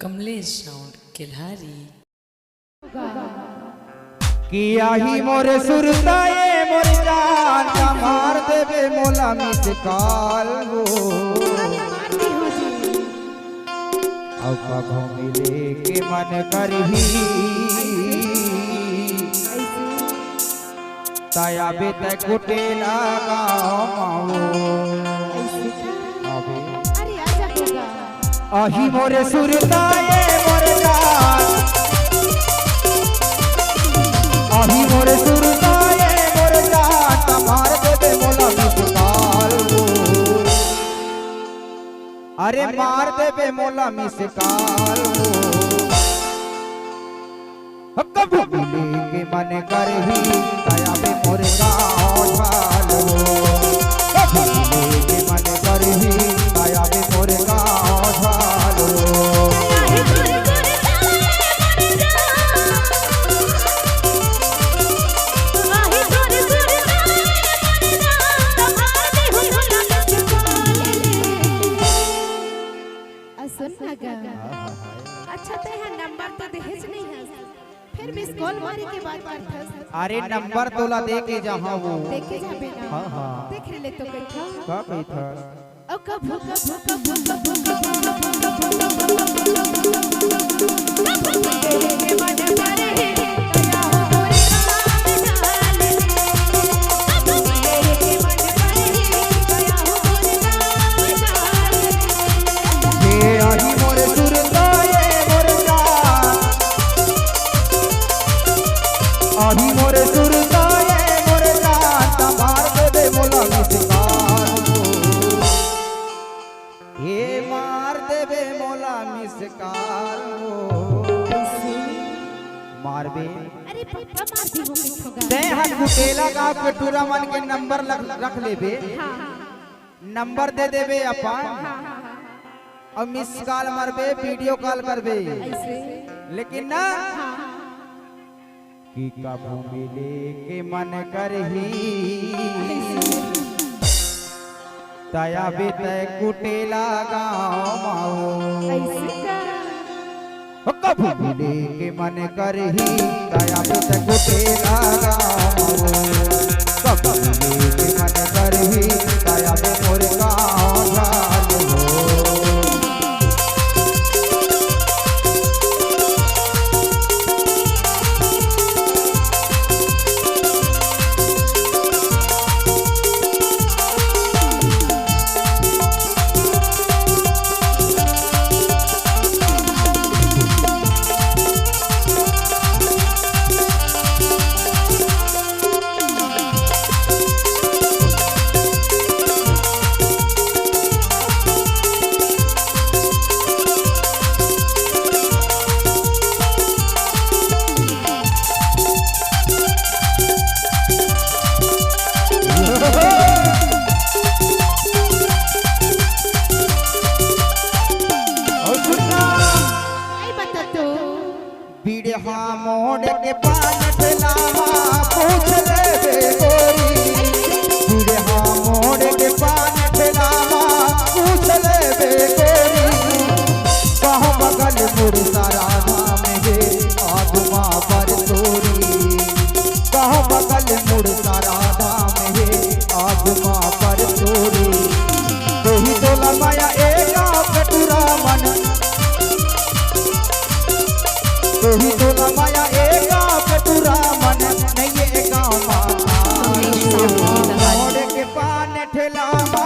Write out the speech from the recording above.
Kamlesh sound Kilhari किया ही मोरे सुरताए मोर जान मार देवे मोला मिस काल वो अब कभो मिले के मन करही ताया बेटे कुटेला गाओ अही मोरे सुरताए मोर जान अही मोरे सुरताए मोर जान मार देवे मोला मिस काल अरे मार देवे मोला मिस काल कभी मिले के मन करही ताया में मोर गाँव ढाल कभी मिले के मन करही ताया में मोर गाँव ढाल अच्छा तो है नंबर तो देहज नहीं है फिर मिस कॉल मारी के बाद अरे नंबर तोला दे के जहां वो देखे जाबे ना हां हां देख ले तो कइठा का कइठा ओ कब अही मोरे सुरताए मोर जान मार देवे मोला मिस काल हे मार देवे मोला मिस काल मारबे अरे पप्पा मार दी हो मिठोगा दे हट कुटेला गांव के टूरा मन के नंबर रख लेबे हां नंबर दे देबे अपन और मिस कॉल मारबे वीडियो कॉल करबे ऐसे लेकिन ना कि कभो मिले के मन करही ताया बेटे कुटेला गाँव माओ कभो मिले के मन करही ताया बेटे कुटेला गाँव माओ कभो मिले के मन करही ताया बे मोर गाँव ढाल बिड़हा मोड़ के पान ठेलावा पूछ ले गोरी बिड़हा मोड़ के पान ठेलावा पूछ ले गोरी कहाँ बगल मुड़ सारा धाम है आगुमा पर तोरी कहाँ बगल मुड़ सारा धाम है आगुमा पर तोरी तो ही तो लमाया एक कटुरा मन तोही तोला माया एका कटुरा मन नहीं एका माता मोड़ के पान ठेलावा